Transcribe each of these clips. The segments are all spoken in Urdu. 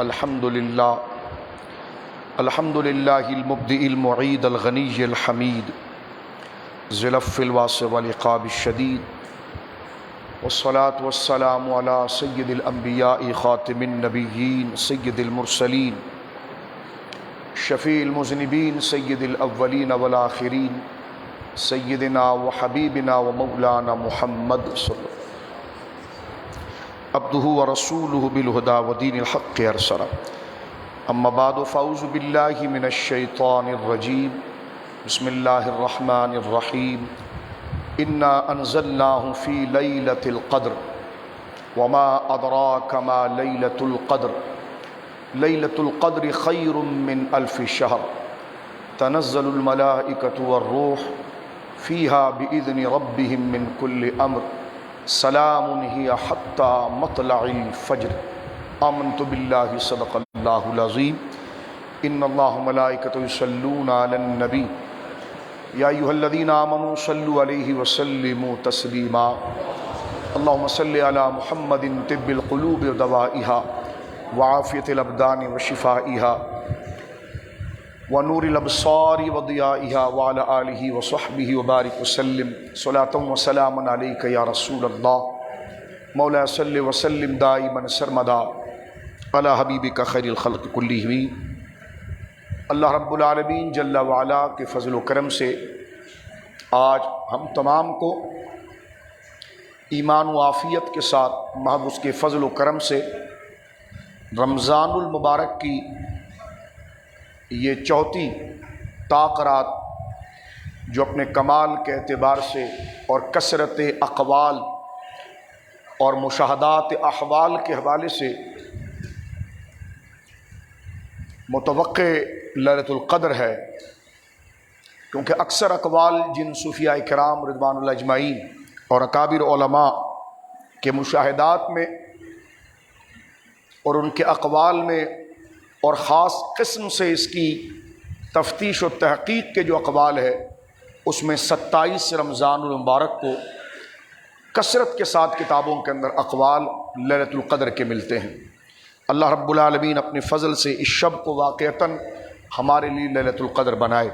الحمد للہ المبدئ المعید الغنی الحمید ذی العفو الواسع والعقاب الشدید والصلاة والسلام علی سید الانبیاء خاتم النبیین سید المرسلین شفیع المذنبین سید الاولین والآخرین سیدنا و حبیبنا و مولانا محمد صلی اللہ عبدہ و رسولہ بالہدی و دین الحق ارسلہ اما بعد فاعوذ باللہ من الشیطان الرجیم بسم اللہ الرحمن الرحیم انا انزلناہ فی لیلۃ القدر وما ادراک ما لیلۃ القدر لیلۃ القدر خیر من الف شہر تنزل الملائکۃ والروح فیہا بإذن ربہم من کل امر سلام ہی حتی مطلع الفجر آمنت باللہ صدق اللہ العظیم ان اللہ ملائکۃ یصلون علی النبی یا ایھا الذین آمنوا صلوا علیہ وسلموا تسلیما اللہم صل علی محمد طب القلوب ودوائها وعافیۃ الابدان وشفائها ونور الابصار وضیائها وعلى آلہ وصحبہ وبارک وسلم صلاۃ وسلام علیک یا رسول اللہ مولا صلی وسلم دائما سرمدا علی حبیبک خیر الخلق کلہم۔ اللہ رب العالمین جل وعلا کے فضل و کرم سے آج ہم تمام کو ایمان و عافیت کے ساتھ محض اس کے فضل و کرم سے رمضان المبارک کی یہ چوتھی طاق رات جو اپنے کمال کے اعتبار سے اور کثرت اقوال اور مشاہدات احوال کے حوالے سے متوقع لیلۃ القدر ہے، کیونکہ اکثر اقوال جن صوفیاء کرام رضوان اللہ اجمعین اور اکابر علماء کے مشاہدات میں اور ان کے اقوال میں اور خاص قسم سے اس کی تفتیش و تحقیق کے جو اقوال ہے اس میں 27 رمضان المبارک کو کثرت کے ساتھ کتابوں کے اندر اقوال لیلۃ القدر کے ملتے ہیں۔ اللہ رب العالمین اپنے فضل سے اس شب کو واقعتاً ہمارے لیے لیلۃ القدر بنائے۔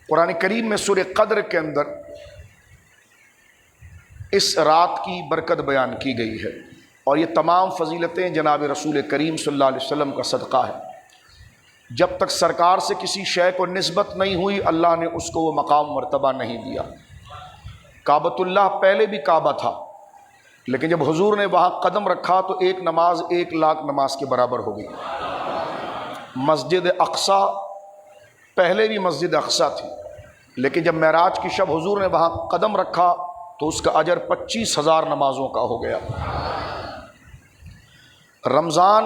قرآن کریم میں سورہ قدر کے اندر اس رات کی برکت بیان کی گئی ہے، اور یہ تمام فضیلتیں جناب رسول کریم صلی اللہ علیہ وسلم کا صدقہ ہے۔ جب تک سرکار سے کسی شے کو نسبت نہیں ہوئی اللہ نے اس کو وہ مقام مرتبہ نہیں دیا۔ کعبۃ اللہ پہلے بھی کعبہ تھا، لیکن جب حضور نے وہاں قدم رکھا تو ایک نماز 1,00,000 نماز کے برابر ہو گئی۔ مسجد اقصیٰ پہلے بھی مسجد اقصیٰ تھی، لیکن جب معراج کی شب حضور نے وہاں قدم رکھا تو اس کا اجر 25,000 نمازوں کا ہو گیا۔ رمضان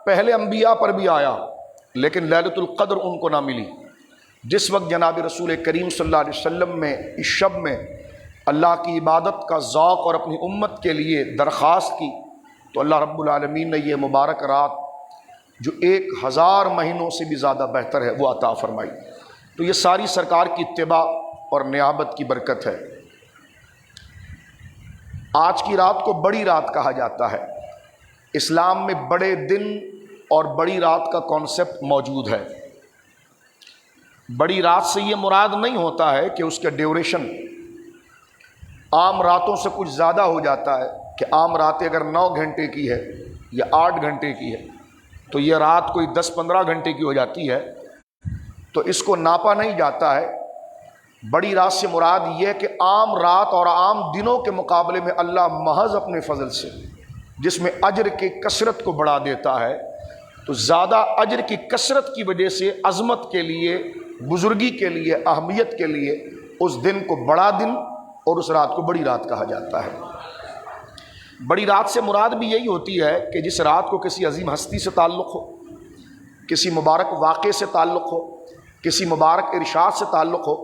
پہلے انبیاء پر بھی آیا، لیکن لیلۃ القدر ان کو نہ ملی۔ جس وقت جناب رسول کریم صلی اللہ علیہ وسلم میں اس شب میں اللہ کی عبادت کا ذوق اور اپنی امت کے لیے درخواست کی تو اللہ رب العالمین نے یہ مبارک رات جو 1000 مہینوں سے بھی زیادہ بہتر ہے وہ عطا فرمائی۔ تو یہ ساری سرکار کی اتباع اور نیابت کی برکت ہے۔ آج کی رات کو بڑی رات کہا جاتا ہے۔ اسلام میں بڑے دن اور بڑی رات کا کانسیپٹ موجود ہے۔ بڑی رات سے یہ مراد نہیں ہوتا ہے کہ اس کا ڈیوریشن عام راتوں سے کچھ زیادہ ہو جاتا ہے، کہ عام راتیں اگر 9 گھنٹے کی ہے یا 8 گھنٹے کی ہے تو یہ رات کوئی 10-15 گھنٹے کی ہو جاتی ہے، تو اس کو ناپا نہیں جاتا ہے۔ بڑی رات سے مراد یہ ہے کہ عام رات اور عام دنوں کے مقابلے میں اللہ محض اپنے فضل سے جس میں اجر کی کثرت کو بڑھا دیتا ہے، تو زیادہ اجر کی کثرت کی وجہ سے عظمت کے لیے، بزرگی کے لیے، اہمیت کے لیے اس دن کو بڑا دن اور اس رات کو بڑی رات کہا جاتا ہے۔ بڑی رات سے مراد بھی یہی ہوتی ہے کہ جس رات کو کسی عظیم ہستی سے تعلق ہو، کسی مبارک واقعے سے تعلق ہو، کسی مبارک ارشاد سے تعلق ہو،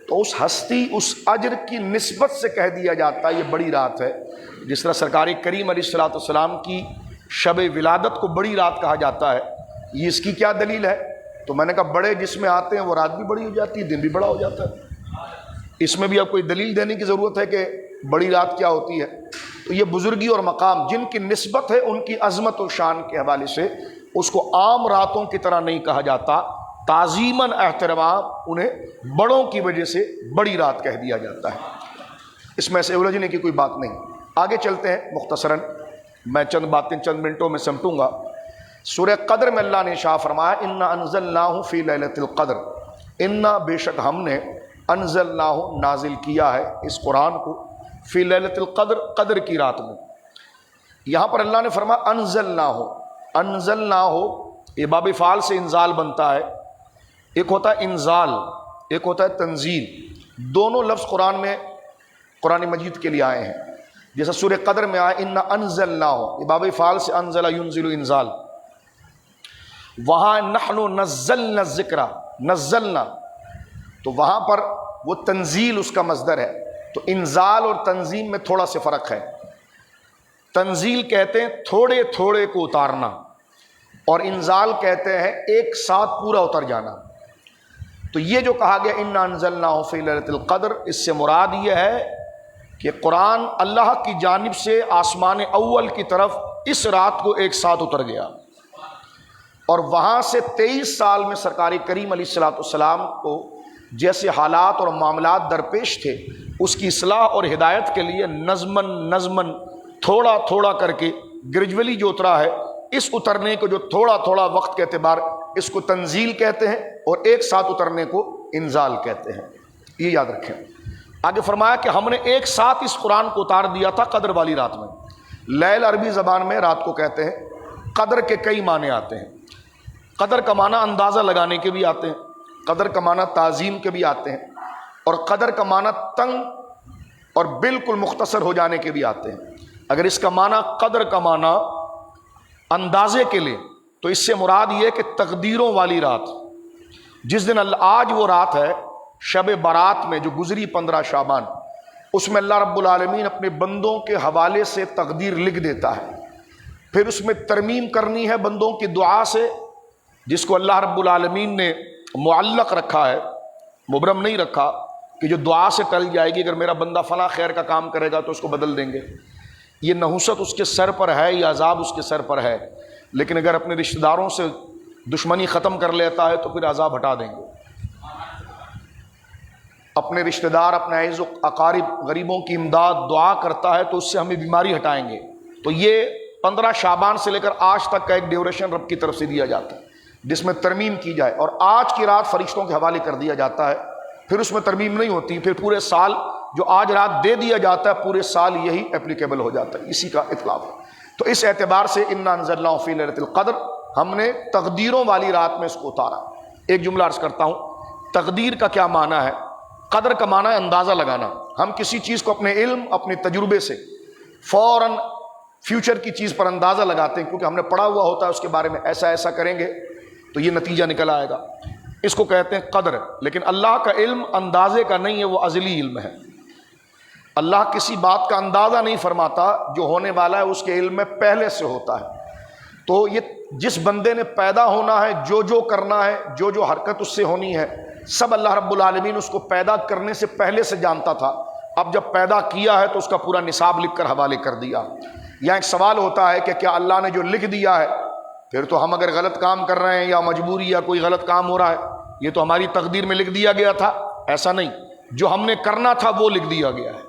تو اس ہستی اس اجر کی نسبت سے کہہ دیا جاتا ہے یہ بڑی رات ہے۔ جس طرح سرکار کریم علیہ الصلوۃ والسلام کی شب ولادت کو بڑی رات کہا جاتا ہے۔ یہ اس کی کیا دلیل ہے؟ تو میں نے کہا بڑے جس میں آتے ہیں وہ رات بھی بڑی ہو جاتی ہے، دن بھی بڑا ہو جاتا ہے۔ اس میں بھی اب کوئی دلیل دینے کی ضرورت ہے کہ بڑی رات کیا ہوتی ہے؟ تو یہ بزرگی اور مقام جن کی نسبت ہے ان کی عظمت و شان کے حوالے سے اس کو عام راتوں کی طرح نہیں کہا جاتا، تعظیماً احترام انہیں بڑوں کی وجہ سے بڑی رات کہہ دیا جاتا ہے۔ اس میں سے الجھنے کی کوئی بات نہیں۔ آگے چلتے ہیں مختصراً، میں چند باتیں چند منٹوں میں سمٹوں گا۔ سورہ قدر میں اللہ نے ارشاد فرمایا انا انزلناہ فی لیلۃ القدر، انا بے شک ہم نے انزلناہ نازل کیا ہے اس قرآن کو فی لیلۃ القدر، قدر کی رات میں۔ یہاں پر اللہ نے فرمایا انزلناہ، انزلناہ یہ باب فعال سے انزال بنتا ہے، ایک ہوتا ہے انزال ایک ہوتا ہے تنزیل، دونوں لفظ قرآن میں قرآن مجید کے لیے آئے ہیں۔ جیسا سورہ قدر میں آیا انا انزلناہ، یہ باب فعال سے انزل ینزل انزال، وہاں نحن نزلنا الذکر، نزلنا تو وہاں پر وہ تنزیل اس کا مصدر ہے، تو انزال اور تنزیل میں تھوڑا سے فرق ہے۔ تنزیل کہتے ہیں تھوڑے تھوڑے کو اتارنا، اور انزال کہتے ہیں ایک ساتھ پورا اتر جانا۔ تو یہ جو کہا گیا انا انزلناہ فی لیلۃ القدر، اس سے مراد یہ ہے کہ قرآن اللہ کی جانب سے آسمان اول کی طرف اس رات کو ایک ساتھ اتر گیا، اور وہاں سے 23 سال میں سرکار کریم علیہ الصلوۃ والسلام کو جیسے حالات اور معاملات درپیش تھے اس کی اصلاح اور ہدایت کے لیے نظمن تھوڑا تھوڑا کر کے گریجولی جو اترا ہے، اس اترنے کو جو تھوڑا تھوڑا وقت کے اعتبار اس کو تنزیل کہتے ہیں، اور ایک ساتھ اترنے کو انزال کہتے ہیں، یہ یاد رکھیں۔ آگے فرمایا کہ ہم نے ایک ساتھ اس قرآن کو اتار دیا تھا قدر والی رات میں۔ لیل عربی زبان میں رات کو کہتے ہیں، قدر کے کئی معنی آتے ہیں۔ قدر کا معنی اندازہ لگانے کے بھی آتے ہیں، قدر کا معنی تعظیم کے بھی آتے ہیں، اور قدر کا معنی تنگ اور بالکل مختصر ہو جانے کے بھی آتے ہیں۔ اگر اس کا معنی قدر کا معنی اندازے کے لیے، تو اس سے مراد یہ کہ تقدیروں والی رات، جس دن آج وہ رات ہے شب برات میں جو گزری 15 شعبان، اس میں اللہ رب العالمین اپنے بندوں کے حوالے سے تقدیر لکھ دیتا ہے، پھر اس میں ترمیم کرنی ہے بندوں کی دعا سے، جس کو اللہ رب العالمین نے معلق رکھا ہے، مبرم نہیں رکھا کہ جو دعا سے ٹل جائے گی، اگر میرا بندہ فلاں خیر کا کام کرے گا تو اس کو بدل دیں گے۔ یہ نحوست اس کے سر پر ہے، یہ عذاب اس کے سر پر ہے، لیکن اگر اپنے رشتہ داروں سے دشمنی ختم کر لیتا ہے تو پھر عذاب ہٹا دیں گے۔ اپنے رشتہ دار، اپنے عزیز و اقارب، غریبوں کی امداد، دعا کرتا ہے تو اس سے ہمیں بیماری ہٹائیں گے۔ تو یہ 15 شعبان سے لے کر آج تک کا ایک ڈیوریشن رب کی طرف سے دیا جاتا ہے جس میں ترمیم کی جائے، اور آج کی رات فرشتوں کے حوالے کر دیا جاتا ہے، پھر اس میں ترمیم نہیں ہوتی، پھر پورے سال جو آج رات دے دیا جاتا ہے پورے سال یہی اپلیکیبل ہو جاتا ہے، اسی کا اطلاق ہے۔ تو اس اعتبار سے انا انزلناہ فی لیلۃ القدر، ہم نے تقدیروں والی رات میں اس کو اتارا۔ ایک جملہ عرض کرتا ہوں، تقدیر کا کیا معنی ہے؟ قدر کا معنی ہے اندازہ لگانا۔ ہم کسی چیز کو اپنے علم، اپنے تجربے سے فوراً فیوچر کی چیز پر اندازہ لگاتے ہیں، کیونکہ ہم نے پڑھا ہوا ہوتا ہے اس کے بارے میں، ایسا ایسا کریں گے تو یہ نتیجہ نکل آئے گا، اس کو کہتے ہیں قدر۔ لیکن اللہ کا علم اندازے کا نہیں ہے، وہ ازلی علم ہے۔ اللہ کسی بات کا اندازہ نہیں فرماتا، جو ہونے والا ہے اس کے علم میں پہلے سے ہوتا ہے۔ تو یہ جس بندے نے پیدا ہونا ہے، جو جو کرنا ہے، جو جو حرکت اس سے ہونی ہے، سب اللہ رب العالمین اس کو پیدا کرنے سے پہلے سے جانتا تھا۔ اب جب پیدا کیا ہے تو اس کا پورا نصاب لکھ کر حوالے کر دیا۔ یہاں ایک سوال ہوتا ہے کہ کیا اللہ نے جو لکھ دیا ہے، پھر تو ہم اگر غلط کام کر رہے ہیں یا مجبوری یا کوئی غلط کام ہو رہا ہے، یہ تو ہماری تقدیر میں لکھ دیا گیا تھا؟ ایسا نہیں، جو ہم نے کرنا تھا وہ لکھ دیا گیا ہے۔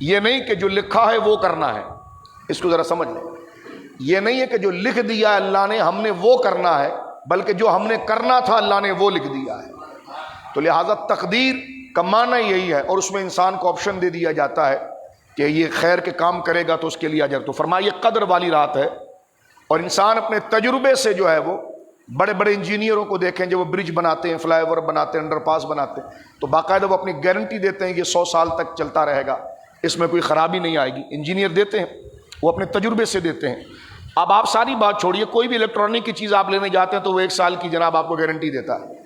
یہ نہیں کہ جو لکھا ہے وہ کرنا ہے، اس کو ذرا سمجھ لیں۔ یہ نہیں ہے کہ جو لکھ دیا اللہ نے ہم نے وہ کرنا ہے، بلکہ جو ہم نے کرنا تھا اللہ نے وہ لکھ دیا ہے۔ تو لہٰذا تقدیر کا معنی یہی ہے، اور اس میں انسان کو آپشن دے دیا جاتا ہے کہ یہ خیر کے کام کرے گا تو اس کے لیے اجر۔ تو فرمایا یہ قدر والی رات ہے، اور انسان اپنے تجربے سے جو ہے وہ بڑے بڑے انجینئروں کو دیکھیں جو وہ برج بناتے ہیں، فلائی اوور بناتے ہیں، انڈر پاس بناتے ہیں، تو باقاعدہ وہ اپنی گارنٹی دیتے ہیں کہ 100 سال تک چلتا رہے گا، اس میں کوئی خرابی نہیں آئے گی۔ انجینئر دیتے ہیں، وہ اپنے تجربے سے دیتے ہیں۔ اب آپ ساری بات چھوڑیے، کوئی بھی الیکٹرانک کی چیز آپ لینے جاتے ہیں تو وہ 1 سال کی جناب آپ کو گارنٹی دیتا ہے،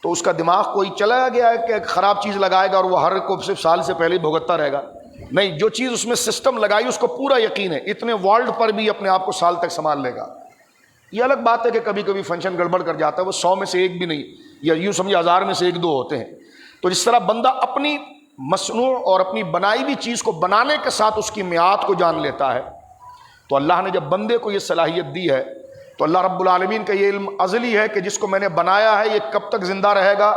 تو اس کا دماغ کوئی چلا گیا ہے کہ ایک خراب چیز لگائے گا اور وہ ہر کو صرف سال سے پہلے ہی بھگتتا رہے گا؟ نہیں، جو چیز اس میں سسٹم لگائی اس کو پورا یقین ہے اتنے والٹ پر بھی اپنے آپ کو سال تک سنبھال لے گا۔ یہ الگ بات ہے کہ کبھی کبھی فنکشن گڑبڑ کر جاتا ہے، وہ 100 میں سے 1 بھی نہیں، یا یوں سمجھے 1000 میں سے 1-2 ہوتے ہیں۔ تو جس طرح بندہ اپنی مصنوع اور اپنی بنائی ہوئی چیز کو بنانے کے ساتھ اس کی میعاد کو جان لیتا ہے، تو اللہ نے جب بندے کو یہ صلاحیت دی ہے تو اللہ رب العالمین کا یہ علم ازلی ہے کہ جس کو میں نے بنایا ہے یہ کب تک زندہ رہے گا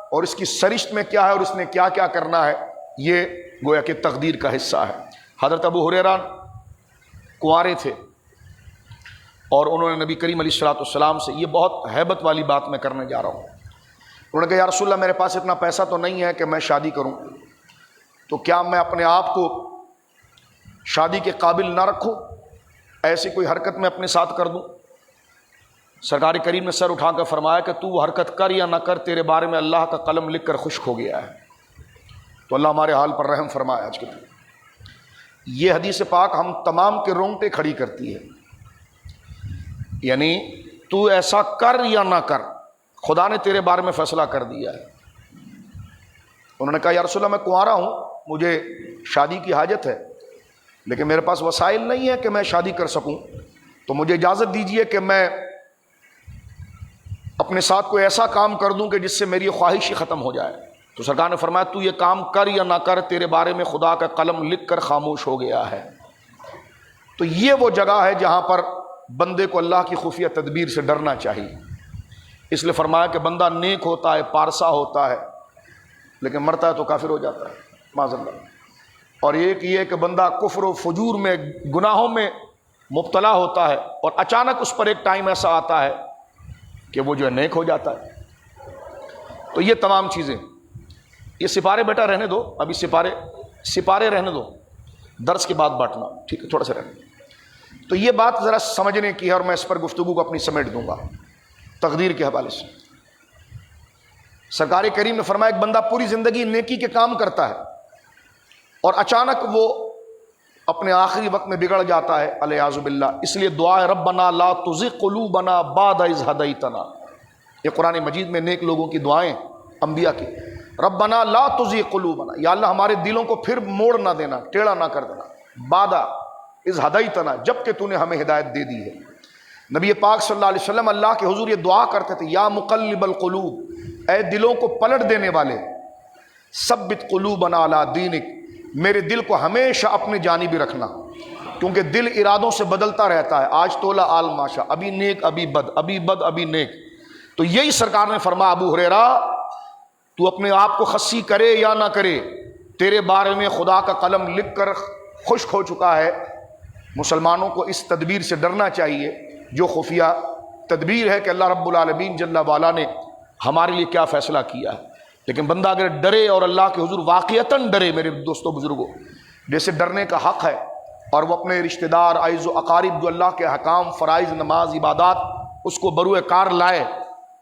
اور اس کی سرشت میں کیا ہے اور اس نے کیا کیا کرنا ہے، یہ گویا کہ تقدیر کا حصہ ہے۔ حضرت ابو ہریرہ کنوارے تھے اور انہوں نے نبی کریم علیہ السلام سے، یہ بہت ہیبت والی بات میں کرنے جا رہا ہوں، انہوں نے کہا یا رسول اللہ میرے پاس اتنا پیسہ تو نہیں ہے کہ میں شادی کروں، تو کیا میں اپنے آپ کو شادی کے قابل نہ رکھوں، ایسی کوئی حرکت میں اپنے ساتھ کر دوں؟ سرکار کریم نے سر اٹھا کر فرمایا کہ تو وہ حرکت کر یا نہ کر، تیرے بارے میں اللہ کا قلم لکھ کر خشک ہو گیا ہے۔ تو اللہ ہمارے حال پر رحم فرمائے۔ آج کے دن یہ حدیث پاک ہم تمام کے رونگٹے کھڑی کرتی ہے، یعنی تو ایسا کر یا نہ کر، خدا نے تیرے بارے میں فیصلہ کر دیا ہے۔ انہوں نے کہا یا رسول اللہ میں کنوارا ہوں، مجھے شادی کی حاجت ہے لیکن میرے پاس وسائل نہیں ہے کہ میں شادی کر سکوں، تو مجھے اجازت دیجئے کہ میں اپنے ساتھ کوئی ایسا کام کر دوں کہ جس سے میری خواہش ہی ختم ہو جائے۔ تو سرکار نے فرمایا تو یہ کام کر یا نہ کر، تیرے بارے میں خدا کا قلم لکھ کر خاموش ہو گیا ہے۔ تو یہ وہ جگہ ہے جہاں پر بندے کو اللہ کی خفیہ تدبیر سے ڈرنا چاہیے۔ اس لیے فرمایا کہ بندہ نیک ہوتا ہے، پارسا ہوتا ہے، لیکن مرتا ہے تو کافر ہو جاتا ہے معاذ اللہ۔ اور ایک یہ کہ بندہ کفر و فجور میں، گناہوں میں مبتلا ہوتا ہے اور اچانک اس پر ایک ٹائم ایسا آتا ہے کہ وہ جو ہے نیک ہو جاتا ہے۔ تو یہ تمام چیزیں، یہ سپارے بیٹا رہنے دو، ابھی سپارے رہنے دو، درس کے بعد بانٹنا، ٹھیک ہے، تھوڑا سا رہنے دو۔ تو یہ بات ذرا سمجھنے کی ہے اور میں اس پر گفتگو کو اپنی سمیٹ دوں گا تقدیر کے حوالے سے۔ سرکار کریم نے فرمایا ایک بندہ پوری زندگی نیکی کے کام کرتا ہے اور اچانک وہ اپنے آخری وقت میں بگڑ جاتا ہے الیاذ باللہ۔ اس لیے دعا ہے ربنا لا تزغ قلوبنا بعد اذ ہدیتنا، یہ قرآن مجید میں نیک لوگوں کی دعائیں انبیاء کی، ربنا لا تزغ قلوبنا، یا اللہ ہمارے دلوں کو پھر موڑ نہ دینا، ٹیڑھا نہ کر دینا، بعد اذ ہدیتنا، جب کہ تو نے ہمیں ہدایت دے دی ہے۔ نبی پاک صلی اللہ علیہ وسلم اللہ کے حضور یہ دعا کرتے تھے یا مقلب القلوب، اے دلوں کو پلٹ دینے والے، ثبت قلوبنا علی دینک، میرے دل کو ہمیشہ اپنے جانب رکھنا، کیونکہ دل ارادوں سے بدلتا رہتا ہے، آج تولا آل ماشا، ابھی نیک ابھی بد، ابھی بد ابھی نیک۔ تو یہی سرکار نے فرمایا ابو ہریرہ تو اپنے آپ کو خصی کرے یا نہ کرے، تیرے بارے میں خدا کا قلم لکھ کر خشک ہو چکا ہے۔ مسلمانوں کو اس تدبیر سے ڈرنا چاہیے جو خفیہ تدبیر ہے کہ اللہ رب العالمین جل وعلا نے ہمارے لیے کیا فیصلہ کیا ہے۔ لیکن بندہ اگر ڈرے اور اللہ کے حضور واقعتاً ڈرے، میرے دوستو بزرگوں، جیسے ڈرنے کا حق ہے، اور وہ اپنے رشتہ دار، اعز و اقارب جو اللہ کے احکام، فرائض، نماز، عبادات اس کو بروئے کار لائے،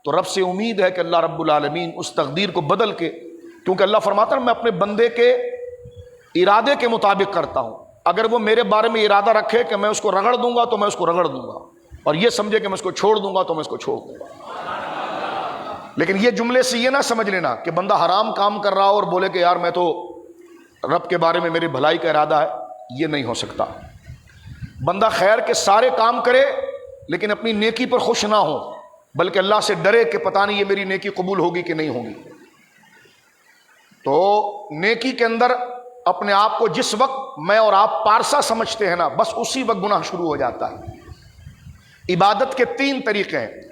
تو رب سے امید ہے کہ اللہ رب العالمین اس تقدیر کو بدل کے، کیونکہ اللہ فرماتا ہے میں اپنے بندے کے ارادے کے مطابق کرتا ہوں، اگر وہ میرے بارے میں ارادہ رکھے کہ میں اس کو رگڑ دوں گا تو میں اس کو رگڑ دوں گا، اور یہ سمجھے کہ میں اس کو چھوڑ دوں گا تو میں اس کو چھوڑ دوں گا۔ لیکن یہ جملے سے یہ نہ سمجھ لینا کہ بندہ حرام کام کر رہا ہو اور بولے کہ یار میں تو رب کے بارے میں میری بھلائی کا ارادہ ہے، یہ نہیں ہو سکتا۔ بندہ خیر کے سارے کام کرے لیکن اپنی نیکی پر خوش نہ ہو، بلکہ اللہ سے ڈرے کہ پتہ نہیں یہ میری نیکی قبول ہوگی کہ نہیں ہوگی۔ تو نیکی کے اندر اپنے آپ کو جس وقت میں اور آپ پارسا سمجھتے ہیں نا، بس اسی وقت گناہ شروع ہو جاتا ہے۔ عبادت کے 3 طریقے ہیں،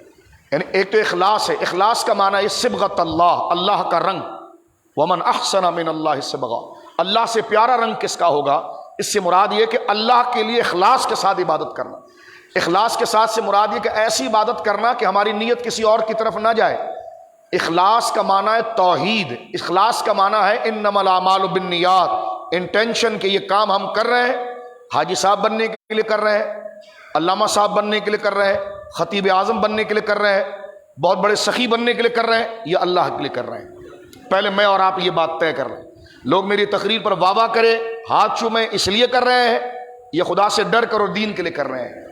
یعنی ایک تو اخلاص ہے، اخلاص کا معنی ہے صبغۃ اللہ، اللہ کا رنگ، ومن احسن من اللہ صبغہ، اللہ سے پیارا رنگ کس کا ہوگا؟ اس سے مراد یہ کہ اللہ کے لیے اخلاص کے ساتھ عبادت کرنا۔ اخلاص کے ساتھ سے مراد یہ کہ ایسی عبادت کرنا کہ ہماری نیت کسی اور کی طرف نہ جائے۔ اخلاص کا معنی ہے توحید، اخلاص کا معنی ہے انما الاعمال بالنیات، انٹینشن کہ یہ کام ہم کر رہے ہیں، حاجی صاحب بننے کے لیے کر رہے ہیں، علامہ صاحب بننے کے لیے کر رہے ہیں، خطیب اعظم بننے کے لیے کر رہے ہیں، بہت بڑے سخی بننے کے لیے کر رہے ہیں، یہ اللہ کے لیے کر رہے ہیں۔ پہلے میں اور آپ یہ بات طے کر رہے ہیں۔ لوگ میری تقریر پر واہ واہ کرے، ہاتھ چومیں، اس لیے کر رہے ہیں یہ خدا سے ڈر کر اور دین کے لیے کر رہے ہیں۔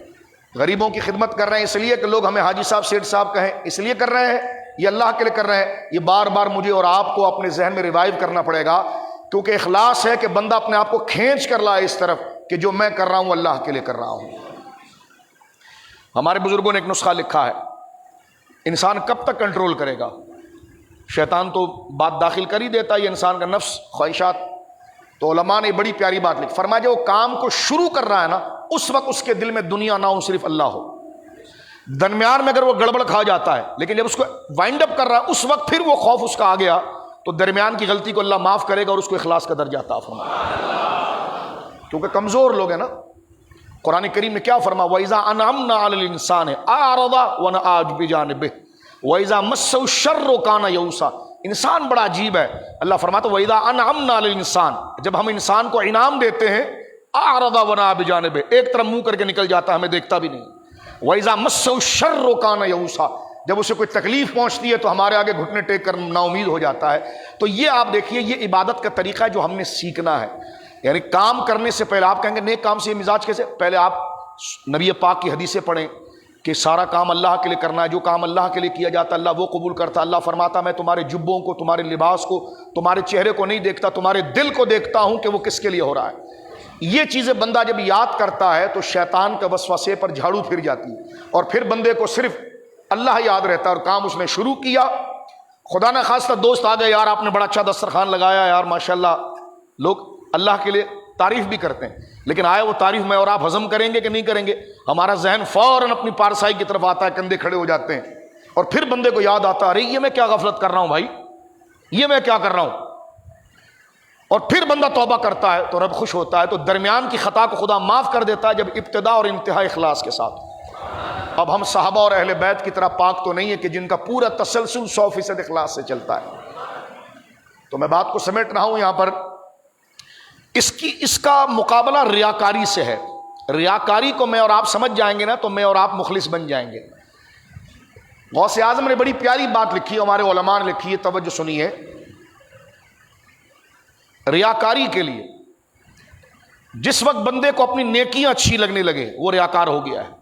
غریبوں کی خدمت کر رہے ہیں اس لیے کہ لوگ ہمیں حاجی صاحب، سیٹھ صاحب کہیں، اس لیے کر رہے ہیں، یہ اللہ کے لیے کر رہے ہیں۔ یہ بار بار مجھے اور آپ کو اپنے ذہن میں ریوائیو کرنا پڑے گا، کیونکہ اخلاص ہے کہ بندہ اپنے آپ کو کھینچ کر لائے اس طرف کہ جو میں کر رہا ہوں اللہ کے لیے کر رہا ہوں۔ ہمارے بزرگوں نے ایک نسخہ لکھا ہے، انسان کب تک کنٹرول کرے گا؟ شیطان تو بات داخل کر ہی دیتا ہے، یہ انسان کا نفس خواہشات۔ تو علماء نے بڑی پیاری بات لکھی، فرمایا جو کام کو شروع کر رہا ہے نا اس وقت اس کے دل میں دنیا نہ ہو، صرف اللہ ہو۔ درمیان میں اگر وہ گڑبڑ کھا جاتا ہے، لیکن جب اس کو وائنڈ اپ کر رہا ہے اس وقت پھر وہ خوف اس کا آ گیا، تو درمیان کی غلطی کو اللہ معاف کرے گا اور اس کو اخلاص کا درجہ عطا فرمائے گا، کیونکہ کمزور لوگ ہیں نا۔ قرآن کریم میں کیا فرما، وَإِذَا أَنْعَمْنَا عَلَى الْإِنسَانِ أَعْرَضَ وَنَأَىٰ بِجَانِبِهِ وَإِذَا مَسَّهُ الشَّرُّ كَانَ يَئُوسًا۔ انسان بڑا عجیب ہے، اللہ فرماتا ہے وَإِذَا أَنْعَمْنَا عَلَى الْإِنسَانِ، جب ہم انسان کو انعام دیتے ہیں، أَعْرَضَ وَنَأَىٰ بِجَانِبِهِ، ایک طرف منہ کر کے نکل جاتا ہے، ہمیں دیکھتا بھی نہیں۔ وَإِذَا مَسَّهُ الشَّرُّ كَانَ يَئُوسًا، جب اسے کوئی تکلیف پہنچتی ہے تو ہمارے آگے گھٹنے ٹیک کر نا امید ہو جاتا ہے۔ تو یہ آپ دیکھیے، یہ عبادت کا طریقہ ہے جو ہم نے سیکھنا ہے۔ یعنی کام کرنے سے پہلے آپ کہیں گے نیک کام سے یہ مزاج کیسے، پہلے آپ نبی پاک کی حدیثیں پڑھیں کہ سارا کام اللہ کے لیے کرنا ہے، جو کام اللہ کے لیے کیا جاتا ہے اللہ وہ قبول کرتا ہے۔ اللہ فرماتا میں تمہارے جبوں کو، تمہارے لباس کو، تمہارے چہرے کو نہیں دیکھتا، تمہارے دل کو دیکھتا ہوں کہ وہ کس کے لیے ہو رہا ہے۔ یہ چیزیں بندہ جب یاد کرتا ہے تو شیطان کا وسوسے پر جھاڑو پھر جاتی ہے، اور پھر بندے کو صرف اللہ یاد رہتا ہے اور کام اس نے شروع کیا۔ خدا نہ خواستہ دوست آ گئے، یار آپ نے بڑا اچھا دسترخوان لگایا یار ماشاءاللہ، لوگ اللہ کے لیے تعریف بھی کرتے ہیں، لیکن آئے وہ تعریف میں اور آپ ہضم کریں گے کہ نہیں کریں گے؟ ہمارا ذہن فوراً اپنی پارسائی کی طرف آتا ہے، کندھے کھڑے ہو جاتے ہیں، اور پھر بندے کو یاد آتا ہے ارے یہ میں کیا غفلت کر رہا ہوں بھائی، یہ میں کیا کر رہا ہوں، اور پھر بندہ توبہ کرتا ہے تو رب خوش ہوتا ہے۔ تو درمیان کی خطا کو خدا معاف کر دیتا ہے جب ابتدا اور انتہا اخلاص کے ساتھ۔ اب ہم صحابہ اور اہل بیت کی طرح پاک تو نہیں ہے کہ جن کا پورا تسلسل 100% اخلاص سے چلتا ہے۔ تو میں بات کو سمیٹ رہا ہوں یہاں پر، اس کا مقابلہ ریاکاری سے ہے۔ ریاکاری کو میں اور آپ سمجھ جائیں گے نا تو میں اور آپ مخلص بن جائیں گے۔ غوث اعظم نے بڑی پیاری بات لکھی ہے، ہمارے علماء نے لکھی ہے، توجہ سنیے۔ ریاکاری کے لیے جس وقت بندے کو اپنی نیکیاں اچھی لگنے لگے وہ ریاکار ہو گیا ہے۔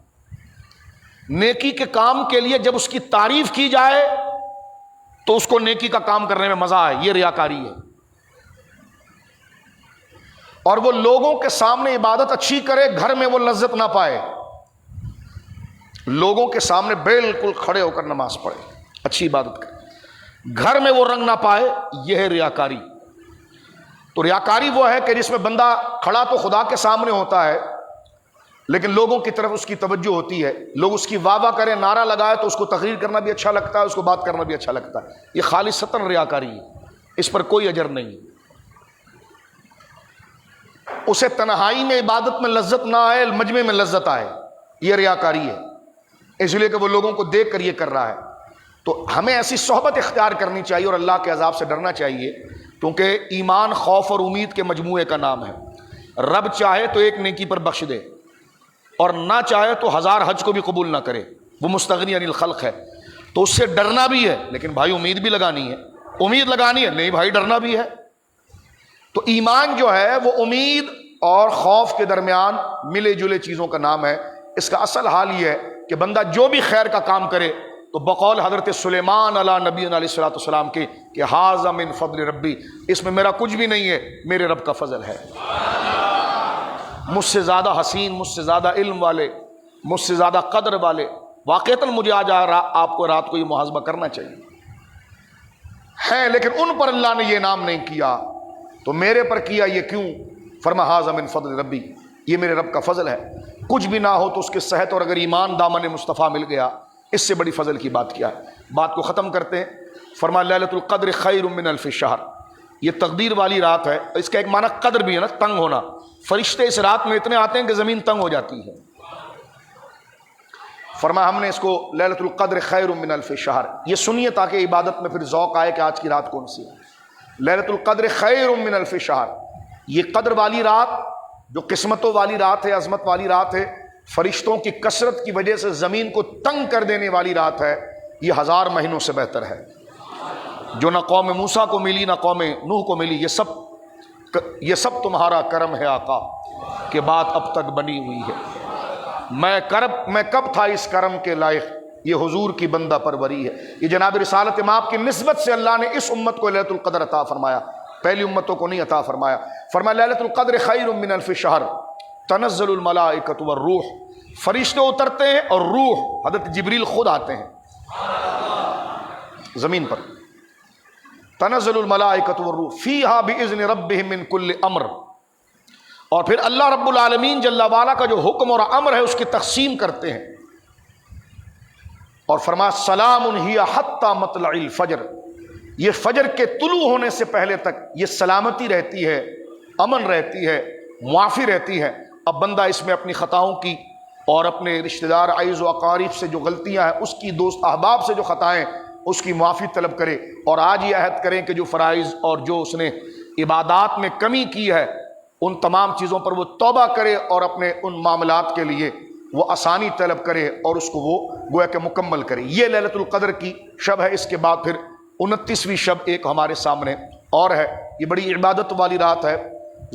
نیکی کے کام کے لیے جب اس کی تعریف کی جائے تو اس کو نیکی کا کام کرنے میں مزہ آئے، یہ ریاکاری ہے۔ اور وہ لوگوں کے سامنے عبادت اچھی کرے، گھر میں وہ لذت نہ پائے، لوگوں کے سامنے بالکل کھڑے ہو کر نماز پڑھے، اچھی عبادت کرے، گھر میں وہ رنگ نہ پائے، یہ ہے ریاکاری۔ تو ریاکاری وہ ہے کہ جس میں بندہ کھڑا تو خدا کے سامنے ہوتا ہے لیکن لوگوں کی طرف اس کی توجہ ہوتی ہے، لوگ اس کی واہ واہ کریں، نعرہ لگائے تو اس کو تقریر کرنا بھی اچھا لگتا ہے، اس کو بات کرنا بھی اچھا لگتا ہے۔ یہ خالصتاً ریاکاری ہے، اس پر کوئی اجر نہیں۔ اسے تنہائی میں عبادت میں لذت نہ آئے، مجمع میں لذت آئے، یہ ریاکاری ہے، اس لیے کہ وہ لوگوں کو دیکھ کر یہ کر رہا ہے۔ تو ہمیں ایسی صحبت اختیار کرنی چاہیے اور اللہ کے عذاب سے ڈرنا چاہیے، کیونکہ ایمان خوف اور امید کے مجموعے کا نام ہے۔ رب چاہے تو ایک نیکی پر بخش دے اور نہ چاہے تو 1000 حج کو بھی قبول نہ کرے، وہ مستغنی عن الخلق ہے۔ تو اس سے ڈرنا بھی ہے، لیکن بھائی امید بھی لگانی ہے، امید لگانی ہے نہیں بھائی ڈرنا بھی ہے۔ تو ایمان جو ہے وہ امید اور خوف کے درمیان ملے جلے چیزوں کا نام ہے۔ اس کا اصل حال یہ ہے کہ بندہ جو بھی خیر کا کام کرے تو بقول حضرت سلیمان علی نبینا علیہ الصلوۃ والسلام کے کہ ھذا من فضل ربی، اس میں میرا کچھ بھی نہیں ہے، میرے رب کا فضل ہے۔ مجھ سے زیادہ حسین، مجھ سے زیادہ علم والے، مجھ سے زیادہ قدر والے، واقعتاً مجھے آج آپ کو رات کو یہ محاسبہ کرنا چاہیے ہے، لیکن ان پر اللہ نے یہ انعام نہیں کیا تو میرے پر کیا، یہ کیوں؟ فرما ھذا من فضل ربی، یہ میرے رب کا فضل ہے۔ کچھ بھی نہ ہو تو اس کے صحت اور اگر ایمان دامن مصطفیٰ مل گیا، اس سے بڑی فضل کی بات کیا ہے۔ بات کو ختم کرتے ہیں، فرما لیلۃ القدر خیر من الف شہر، یہ تقدیر والی رات ہے۔ اس کا ایک معنی قدر بھی ہے نا، تنگ ہونا۔ فرشتے اس رات میں اتنے آتے ہیں کہ زمین تنگ ہو جاتی ہے۔ فرما ہم نے اس کو لیلۃ القدر خیر من الف شہر، یہ سنیے تاکہ عبادت میں پھر ذوق آئے کہ آج کی رات کون سی ہے۔ لیلۃ القدر خیر من الف شہر، یہ قدر والی رات جو قسمتوں والی رات ہے، عظمت والی رات ہے، فرشتوں کی کثرت کی وجہ سے زمین کو تنگ کر دینے والی رات ہے، یہ 1000 مہینوں سے بہتر ہے، جو نہ قوم موسیٰ کو ملی نہ قوم نوح کو ملی۔ یہ سب تمہارا کرم ہے آقا کہ بات اب تک بنی ہوئی ہے، میں کب تھا اس کرم کے لائق، یہ حضور کی بندہ پروری ہے۔ یہ جناب رسالت مآب کی نسبت سے اللہ نے اس امت کو لیلۃ القدر عطا فرمایا، پہلی امتوں کو نہیں عطا فرمایا۔ فرمایا لیلۃ القدر خیر من الف شہر تنزل الملائکۃ والروح، فرشتے اترتے ہیں اور روح حضرت جبریل خود آتے ہیں زمین پر۔ تنزل الملائکۃ والروح فیہا بإذن ربہم من کل امر. اور پھر اللہ رب العالمین جل وعلا کا جو حکم اور امر ہے اس کی تقسیم کرتے ہیں. اور فرمایا سلام ہی حتی مطلع الفجر، یہ فجر کے طلوع ہونے سے پہلے تک یہ سلامتی رہتی ہے، امن رہتی ہے، معافی رہتی ہے. اب بندہ اس میں اپنی خطاؤں کی اور اپنے رشتہ دار عزیز و اقارب سے جو غلطیاں ہیں اس کی، دوست احباب سے جو خطائیں اس کی معافی طلب کرے. اور آج یہ عہد کریں کہ جو فرائض اور جو اس نے عبادات میں کمی کی ہے ان تمام چیزوں پر وہ توبہ کرے اور اپنے ان معاملات کے لیے وہ آسانی طلب کرے اور اس کو وہ گویا کہ مکمل کرے. یہ لیلۃ القدر کی شب ہے. اس کے بعد پھر 29ویں شب ایک ہمارے سامنے اور ہے. یہ بڑی عبادت والی رات ہے،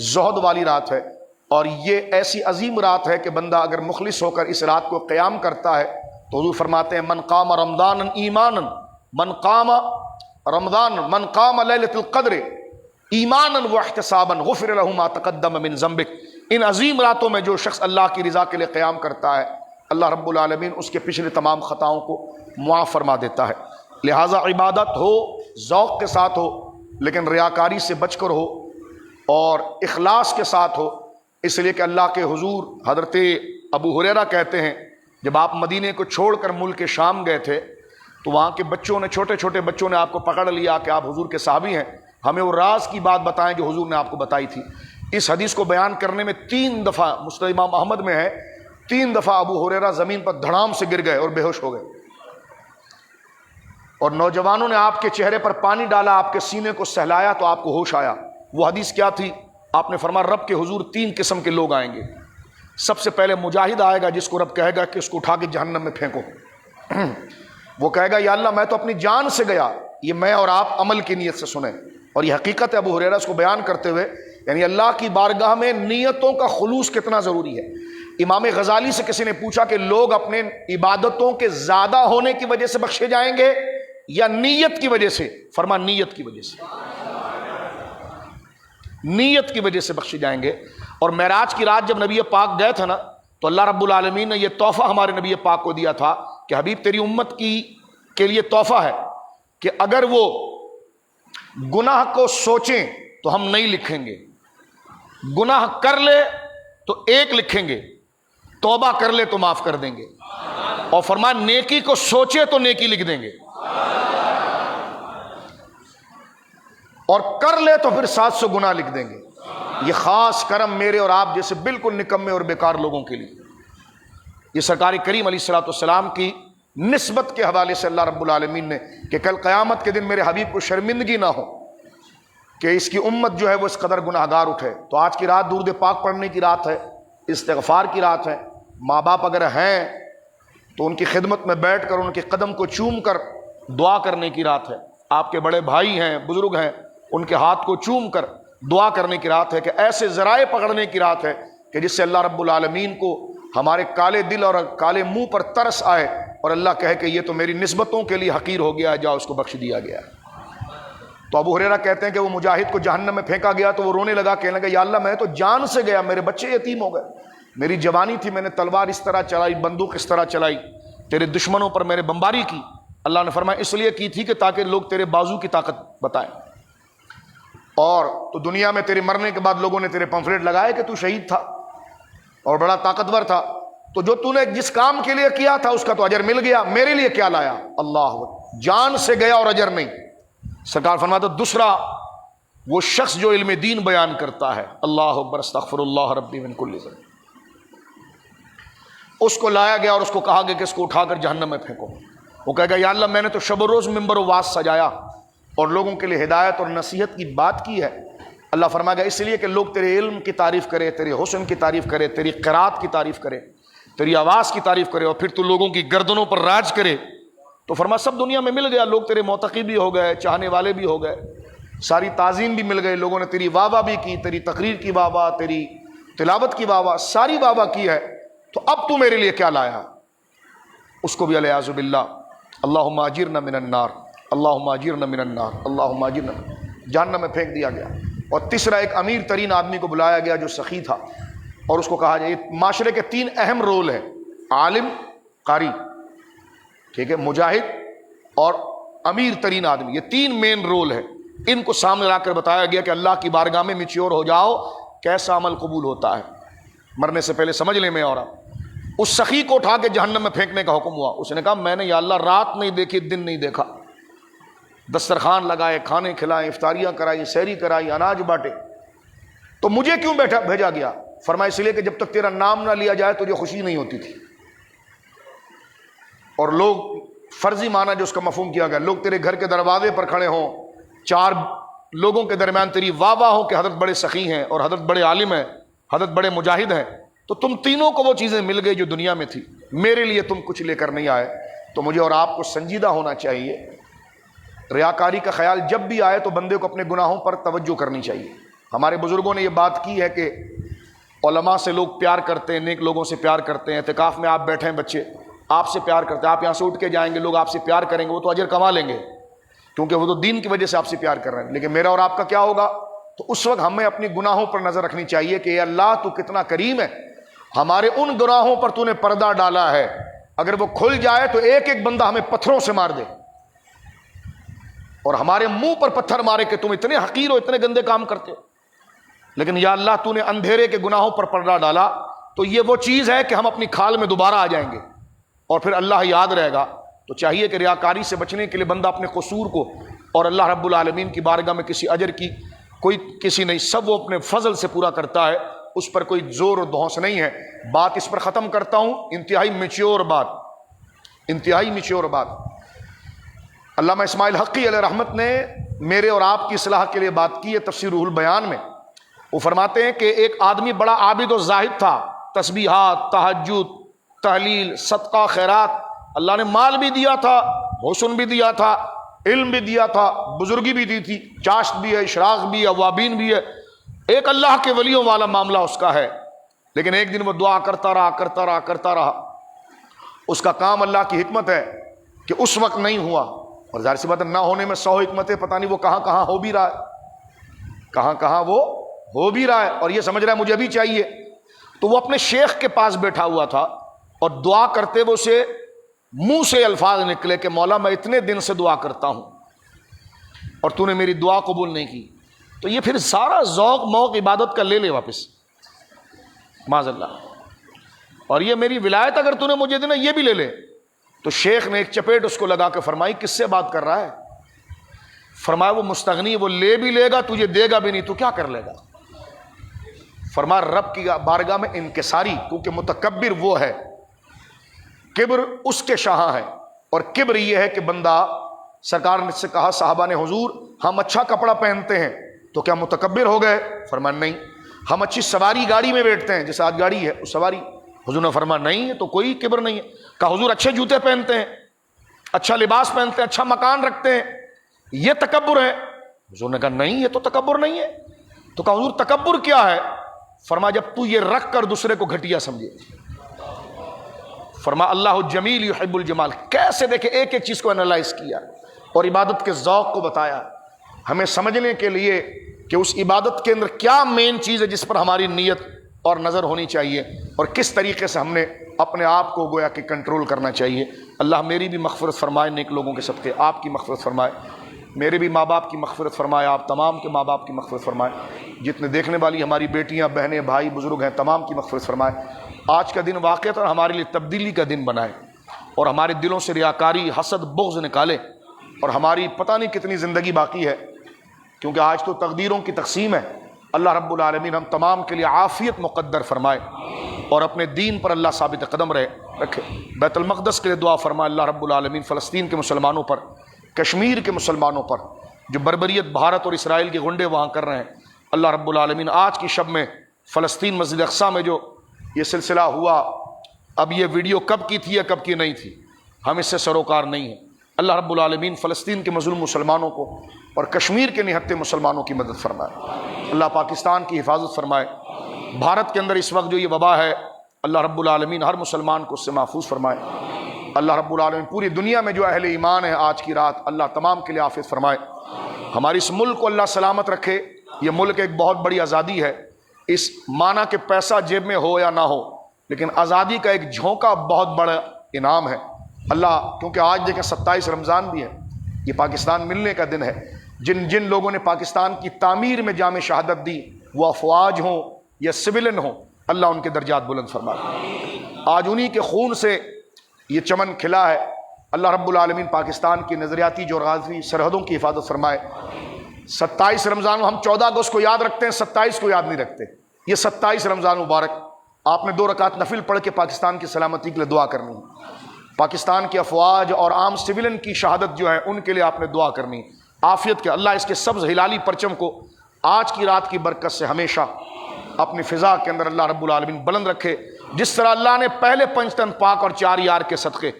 زہد والی رات ہے، اور یہ ایسی عظیم رات ہے کہ بندہ اگر مخلص ہو کر اس رات کو قیام کرتا ہے تو حضور فرماتے ہیں من قام رمضان ایمانا، من قام رمضان، من قام لیلۃ القدر ایمانا واحتسابا غفر له ما تقدم من ذنبک. ان عظیم راتوں میں جو شخص اللہ کی رضا کے لیے قیام کرتا ہے اللہ رب العالمین اس کے پچھلے تمام خطاؤں کو معاف فرما دیتا ہے. لہٰذا عبادت ہو ذوق کے ساتھ ہو، لیکن ریاکاری سے بچ کر ہو اور اخلاص کے ساتھ ہو. اس لیے کہ اللہ کے حضور حضرت ابو ہریرہ کہتے ہیں جب آپ مدینے کو چھوڑ کر ملک شام گئے تھے تو وہاں کے بچوں نے، چھوٹے چھوٹے بچوں نے آپ کو پکڑ لیا کہ آپ حضور کے صحابی ہیں، ہمیں وہ راز کی بات بتائیں جو حضور نے آپ کو بتائی تھی. اس حدیث کو بیان کرنے میں 3 دفعہ مسند امام احمد میں ہے 3 دفعہ ابو ہریرہ زمین پر دھڑام سے گر گئے اور بے ہوش ہو گئے. اور نوجوانوں نے آپ کے چہرے پر پانی ڈالا، آپ کے سینے کو سہلایا تو آپ کو ہوش آیا. وہ حدیث کیا تھی؟ آپ نے فرمایا رب کے حضور 3 قسم کے لوگ آئیں گے. سب سے پہلے مجاہد آئے گا جس کو رب کہے گا کہ اس کو اٹھا کے جہنم میں پھینکو. وہ کہے گا یا اللہ میں تو اپنی جان سے گیا. یہ میں اور آپ عمل کی نیت سے سنیں، اور یہ حقیقت ہے. ابو ہریرہ اس کو بیان کرتے ہوئے یعنی اللہ کی بارگاہ میں نیتوں کا خلوص کتنا ضروری ہے. امام غزالی سے کسی نے پوچھا کہ لوگ اپنے عبادتوں کے زیادہ ہونے کی وجہ سے بخشے جائیں گے یا نیت کی وجہ سے؟ فرما نیت کی وجہ سے، نیت کی وجہ سے بخشے جائیں گے. اور معراج کی رات جب نبی پاک گئے تھے نا تو اللہ رب العالمین نے یہ تحفہ ہمارے نبی پاک کو دیا تھا کہ حبیب تیری امت کے لیے تحفہ ہے کہ اگر وہ گناہ کو سوچیں تو ہم نہیں لکھیں گے، گناہ کر لے تو 1 لکھیں گے، توبہ کر لے تو معاف کر دیں گے، اور فرمایا نیکی کو سوچے تو نیکی لکھ دیں گے، اور کر لے تو پھر 700 گناہ لکھ دیں گے. یہ خاص کرم میرے اور آپ جیسے بالکل نکمے اور بیکار لوگوں کے لیے. یہ سرکار کریم علیہ الصلوۃ والسلام کی نسبت کے حوالے سے اللہ رب العالمین نے کہ کل قیامت کے دن میرے حبیب کو شرمندگی نہ ہو کہ اس کی امت جو ہے وہ اس قدر گناہگار اٹھے. تو آج کی رات درود پاک پڑھنے کی رات ہے، استغفار کی رات ہے. ماں باپ اگر ہیں تو ان کی خدمت میں بیٹھ کر ان کے قدم کو چوم کر دعا کرنے کی رات ہے. آپ کے بڑے بھائی ہیں، بزرگ ہیں، ان کے ہاتھ کو چوم کر دعا کرنے کی رات ہے کہ ایسے ذرائع پکڑنے کی رات ہے کہ جس سے اللہ رب العالمین کو ہمارے کالے دل اور کالے منہ پر ترس آئے اور اللہ کہے کہ یہ تو میری نسبتوں کے لیے حقیر ہو گیا ہے، جاؤ اس کو بخش دیا گیا. تو ابو ہریرہ کہتے ہیں کہ وہ مجاہد کو جہنم میں پھینکا گیا تو وہ رونے لگا، کہنے لگا یا اللہ میں تو جان سے گیا، میرے بچے یتیم ہو گئے، میری جوانی تھی، میں نے تلوار اس طرح چلائی، بندوق اس طرح چلائی، تیرے دشمنوں پر میں نے بمباری کی. اللہ نے فرمایا اس لیے کی تھی کہ تاکہ لوگ تیرے بازو کی طاقت بتائیں، اور تو دنیا میں تیرے مرنے کے بعد لوگوں نے تیرے پمفلیٹ لگائے کہ تو شہید تھا اور بڑا طاقتور تھا، تو جو تو نے جس کام کے لیے کیا تھا اس کا تو اجر مل گیا، میرے لیے کیا لایا؟ اللہ جان سے گیا اور اجر نہیں. سرکار فرماتا دوسرا وہ شخص جو علم دین بیان کرتا ہے، اللہ اکبر استغفر اللہ ربی من کل ذنب، اس کو لایا گیا اور اس کو کہا گیا کہ اس کو اٹھا کر جہنم میں پھینکو. وہ کہے گا یا اللہ میں نے تو شب و روز ممبر و واز سجایا اور لوگوں کے لیے ہدایت اور نصیحت کی بات کی ہے. اللہ فرمائے گا اس لیے کہ لوگ تیرے علم کی تعریف کرے، تیرے حسن کی تعریف کرے، تیری قرات کی تعریف کرے، تیری آواز کی تعریف کرے، اور پھر تو لوگوں کی گردنوں پر راج کرے. تو فرمایا سب دنیا میں مل گیا، لوگ تیرے معتقی بھی ہو گئے، چاہنے والے بھی ہو گئے، ساری تعظیم بھی مل گئے، لوگوں نے تیری واہ واہ بھی کی، تیری تقریر کی واہ واہ، تیری تلاوت کی واہ واہ، ساری واہ واہ کی ہے، تو اب تو میرے لیے کیا لایا؟ اس کو بھی الیاذ باللہ اللہم اجرنا من النار، اللہم اجرنا من النار، اللہم اجرنا، جہنم میں پھینک دیا گیا. اور تیسرا ایک امیر ترین آدمی کو بلایا گیا جو سخی تھا، اور اس کو کہا جائے معاشرے کے 3 اہم رول ہیں، عالم، قاری، ٹھیک ہے، مجاہد اور امیر ترین آدمی، یہ 3 مین رول ہے. ان کو سامنے لا کر بتایا گیا کہ اللہ کی بارگاہ میں میچیور ہو جاؤ، کیسا عمل قبول ہوتا ہے، مرنے سے پہلے سمجھ لیں میں اور آپ۔ اس سخی کو اٹھا کے جہنم میں پھینکنے کا حکم ہوا، اس نے کہا میں نے یا اللہ رات نہیں دیکھی، دن نہیں دیکھا، دسترخوان لگائے، کھانے کھلائے، افطاریاں کرائی، سحری کرائی، اناج بانٹے، تو مجھے کیوں بھیجا گیا؟ فرمایا اس لیے کہ جب تک تیرا نام نہ لیا جائے تجھے خوشی نہیں ہوتی تھی۔ اور لوگ فرضی معنی جو اس کا مفہوم کیا گیا، لوگ تیرے گھر کے دروازے پر کھڑے ہوں، چار لوگوں کے درمیان تیری واہ واہ ہو کہ حضرت بڑے سخی ہیں اور حضرت بڑے عالم ہیں، حضرت بڑے مجاہد ہیں، تو تم تینوں کو وہ چیزیں مل گئی جو دنیا میں تھی، میرے لیے تم کچھ لے کر نہیں آئے۔ تو مجھے اور آپ کو سنجیدہ ہونا چاہیے، ریاکاری کا خیال جب بھی آئے تو بندے کو اپنے گناہوں پر توجہ کرنی چاہیے۔ ہمارے بزرگوں نے یہ بات کی ہے کہ علماء سے لوگ پیار کرتے ہیں، نیک لوگوں سے پیار کرتے ہیں، اعتکاف میں آپ بیٹھے ہیں، بچے آپ سے پیار کرتے ہیں، آپ یہاں سے اٹھ کے جائیں گے، لوگ آپ سے پیار کریں گے، وہ تو اجر کما لیں گے کیونکہ وہ تو دین کی وجہ سے آپ سے پیار کر رہے ہیں، لیکن میرا اور آپ کا کیا ہوگا؟ تو اس وقت ہمیں اپنی گناہوں پر نظر رکھنی چاہیے کہ اے اللہ تو کتنا کریم ہے، ہمارے ان گناہوں پر تو نے پردہ ڈالا ہے، اگر وہ کھل جائے تو ایک ایک بندہ ہمیں پتھروں سے مار دے اور ہمارے منہ پر پتھر مارے کہ تم اتنے حقیر ہو، اتنے گندے کام کرتے ہو، لیکن یا اللہ تو نے اندھیرے کے گناہوں پر پردہ ڈالا، تو یہ وہ چیز ہے کہ ہم اپنی کھال میں دوبارہ آ جائیں گے اور پھر اللہ یاد رہے گا۔ تو چاہیے کہ ریاکاری سے بچنے کے لیے بندہ اپنے قصور کو، اور اللہ رب العالمین کی بارگاہ میں کسی اجر کی کوئی کسی نہیں، سب وہ اپنے فضل سے پورا کرتا ہے، اس پر کوئی زور و دھونس نہیں ہے۔ بات اس پر ختم کرتا ہوں، انتہائی میچور بات، انتہائی میچور بات۔ علامہ اسماعیل حقی علیہ رحمت نے میرے اور آپ کی اصلاح کے لیے بات کی ہے تفسیر روح البیان میں۔ وہ فرماتے ہیں کہ ایک آدمی بڑا عابد و زاہد تھا، تسبیحات، تہجد، تحلیل، صدقہ، خیرات، اللہ نے مال بھی دیا تھا، حسن بھی دیا تھا، علم بھی دیا تھا، بزرگی بھی دی تھی، چاشت بھی ہے، اشراق بھی ہے، اوابین بھی ہے، ایک اللہ کے ولیوں والا معاملہ اس کا ہے، لیکن ایک دن وہ دعا کرتا رہا، اس کا کام اللہ کی حکمت ہے کہ اس وقت نہیں ہوا، اور ظاہر سی بات ہے نہ ہونے میں 100 حکمتیں، پتہ نہیں وہ کہاں ہو بھی رہا ہے، کہاں وہ ہو بھی رہا ہے، اور یہ سمجھ رہا ہے مجھے بھی چاہیے۔ تو وہ اپنے شیخ کے پاس بیٹھا ہوا تھا اور دعا کرتے وہ اسے منہ سے الفاظ نکلے کہ مولا میں اتنے دن سے دعا کرتا ہوں اور تو نے میری دعا قبول نہیں کی، تو یہ پھر سارا ذوق موق عبادت کا لے لے واپس، معاذ اللہ، اور یہ میری ولایت اگر تو نے مجھے دینا یہ بھی لے لے۔ تو شیخ نے ایک چپیٹ اس کو لگا کے فرمائی کس سے بات کر رہا ہے؟ فرمایا وہ مستغنی، وہ لے بھی لے گا تجھے دے گا بھی نہیں، تو کیا کر لے گا؟ فرمایا رب کی بارگاہ میں انکساری، کیونکہ متکبر وہ ہے، کبر اس کے شاہاں ہے، اور کبر یہ ہے کہ بندہ، سرکار نے سے کہا صحابہ نے حضور ہم اچھا کپڑا پہنتے ہیں تو کیا متکبر ہو گئے؟ فرمایا نہیں۔ ہم اچھی سواری گاڑی میں بیٹھتے ہیں، جیسے آج گاڑی ہے اس سواری، حضور نے فرمایا نہیں تو کوئی کبر نہیں ہے۔ کہا حضور اچھے جوتے پہنتے ہیں، اچھا لباس پہنتے ہیں، اچھا مکان رکھتے ہیں، یہ تکبر ہے؟ حضور نے کہا نہیں یہ تو تکبر نہیں ہے۔ تو کہا حضور تکبر کیا ہے؟ فرمایا جب تو یہ رکھ کر دوسرے کو گھٹیا سمجھے۔ فرمایا اللہ جمیل یحب الجمال، کیسے دیکھے ایک ایک چیز کو انالائز کیا اور عبادت کے ذوق کو بتایا ہمیں سمجھنے کے لیے کہ اس عبادت کے اندر کیا مین چیز ہے جس پر ہماری نیت اور نظر ہونی چاہیے، اور کس طریقے سے ہم نے اپنے آپ کو گویا کہ کنٹرول کرنا چاہیے۔ اللہ میری بھی مغفرت فرمائے، نیک لوگوں کے صدقے آپ کی مغفرت فرمائے، میرے بھی ماں باپ کی مغفرت فرمائے، آپ تمام کے ماں باپ کی مغفرت فرمائے، جتنے دیکھنے والی ہماری بیٹیاں، بہنیں، بھائی، بزرگ ہیں تمام کی مغفرت فرمائے۔ آج کا دن واقعات ہمارے لیے تبدیلی کا دن بنائے اور ہمارے دلوں سے ریاکاری، حسد، بغض نکالے، اور ہماری پتہ نہیں کتنی زندگی باقی ہے کیونکہ آج تو تقدیروں کی تقسیم ہے۔ اللہ رب العالمین ہم تمام کے لیے عافیت مقدر فرمائے اور اپنے دین پر اللہ ثابت قدم رکھے۔ بیت المقدس کے لیے دعا فرمائے اللہ رب العالمین، فلسطین کے مسلمانوں پر، کشمیر کے مسلمانوں پر جو بربریت بھارت اور اسرائیل کے غنڈے وہاں کر رہے ہیں، اللہ رب العالمین آج کی شب میں فلسطین مسجد اقصیٰ میں جو یہ سلسلہ ہوا، اب یہ ویڈیو کب کی تھی یا کب کی نہیں تھی ہم اس سے سروکار نہیں ہیں۔ اللہ رب العالمین فلسطین کے مظلوم مسلمانوں کو اور کشمیر کے نہتے مسلمانوں کی مدد فرمائے، اللہ پاکستان کی حفاظت فرمائے۔ بھارت کے اندر اس وقت جو یہ وبا ہے، اللہ رب العالمین ہر مسلمان کو اس سے محفوظ فرمائے۔ اللہ رب العالمین پوری دنیا میں جو اہل ایمان ہیں آج کی رات اللہ تمام کے لیے عافیت فرمائے۔ ہماری اس ملک کو اللہ سلامت رکھے۔ یہ ملک ایک بہت بڑی آزادی ہے، اس معنی کہ پیسہ جیب میں ہو یا نہ ہو، لیکن آزادی کا ایک جھونکا بہت بڑا انعام ہے۔ اللہ کیونکہ آج دیکھیں 27 رمضان بھی ہے، یہ پاکستان ملنے کا دن ہے، جن لوگوں نے پاکستان کی تعمیر میں جام شہادت دی، وہ افواج ہوں یا سویلن ہوں، اللہ ان کے درجات بلند فرمائے۔ آج انہی کے خون سے یہ چمن کھلا ہے۔ اللہ رب العالمین پاکستان کی نظریاتی جغرافی سرحدوں کی حفاظت فرمائے۔ 27 رمضان، ہم 14 اگست کو یاد رکھتے ہیں، 27 کو یاد نہیں رکھتے۔ یہ 27 رمضان مبارک آپ نے 2 رکعت نفل پڑھ کے پاکستان کی سلامتی کے لیے دعا کرنی ہے۔ پاکستان کی افواج اور عام سویلن کی شہادت جو ہے ان کے لیے آپ نے دعا کرنی ہے، عافیت کے۔ اللہ اس کے سبز ہلالی پرچم کو آج کی رات کی برکت سے ہمیشہ اپنی فضا کے اندر اللہ رب العالمین بلند رکھے۔ جس طرح اللہ نے پہلے 5 تن پاک اور 4 یار کے صدقے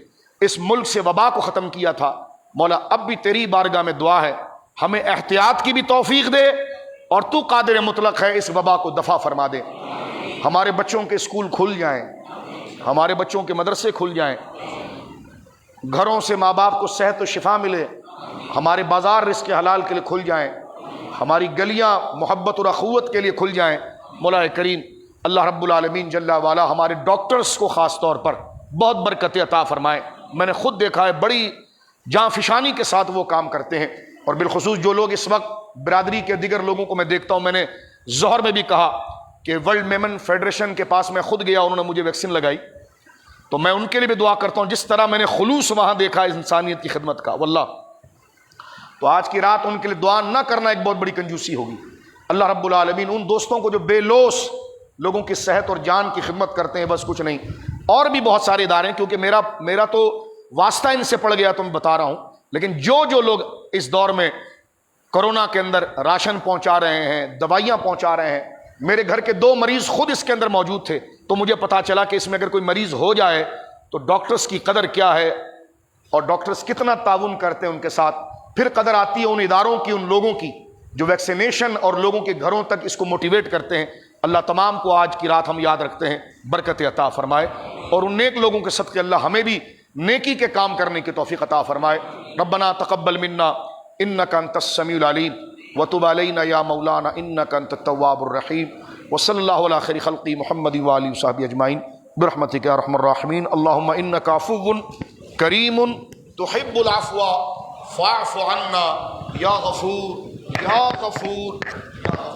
اس ملک سے وبا کو ختم کیا تھا، مولا اب بھی تیری بارگاہ میں دعا ہے ہمیں احتیاط کی بھی توفیق دے، اور تو قادر مطلق ہے، اس وبا کو دفع فرما دے۔ ہمارے بچوں کے اسکول کھل جائیں، ہمارے بچوں کے مدرسے کھل جائیں، گھروں سے ماں باپ کو صحت و شفا ملے، ہمارے بازار رزق حلال کے لیے کھل جائیں، ہماری گلیاں محبت اور اخوت کے لیے کھل جائیں۔ مولا کریم اللہ رب العالمین جل والا ہمارے ڈاکٹرز کو خاص طور پر بہت برکت عطا فرمائے۔ میں نے خود دیکھا ہے بڑی جاں فشانی کے ساتھ وہ کام کرتے ہیں، اور بالخصوص جو لوگ اس وقت برادری کے دیگر لوگوں کو میں دیکھتا ہوں، میں نے ظہر میں بھی کہا کہ ورلڈ میمن فیڈریشن کے پاس میں خود گیا، انہوں نے مجھے ویکسین لگائی، تو میں ان کے لیے بھی دعا کرتا ہوں جس طرح میں نے خلوص وہاں دیکھا انسانیت کی خدمت کا، واللہ تو آج کی رات ان کے لیے دعا نہ کرنا ایک بہت بڑی کنجوسی ہوگی۔ اللہ رب العالمین ان دوستوں کو جو بے لوث لوگوں کی صحت اور جان کی خدمت کرتے ہیں، بس کچھ نہیں، اور بھی بہت سارے ادارے ہیں، کیونکہ میرا تو واسطہ ان سے پڑ گیا تو میں بتا رہا ہوں، لیکن جو لوگ اس دور میں کرونا کے اندر راشن پہنچا رہے ہیں، دوائیاں پہنچا رہے ہیں، میرے گھر کے 2 مریض خود اس کے اندر موجود تھے، تو مجھے پتا چلا کہ اس میں اگر کوئی مریض ہو جائے تو ڈاکٹرز کی قدر کیا ہے، اور ڈاکٹرز کتنا تعاون کرتے ہیں ان کے ساتھ، پھر قدر آتی ہے ان اداروں کی، ان لوگوں کی جو ویکسینیشن اور لوگوں کے گھروں تک اس کو موٹیویٹ کرتے ہیں۔ اللہ تمام کو آج کی رات ہم یاد رکھتے ہیں، برکت عطا فرمائے، اور ان نیک لوگوں کے صدقے اللہ ہمیں بھی نیکی کے کام کرنے کی توفیق عطا فرمائے۔ ربنا تقبل منا انک انت السمیع العلیم وتب علینا یا مولانا انک انت التواب الرحیم، وصلی اللہ علی خیر خلق محمد وآلہ وصحبہ اجمعین برحمتک یا ارحم الراحمین۔ اللہم انک عفو کریم تحب العفو فاعف عنا یا غفور یا غفور۔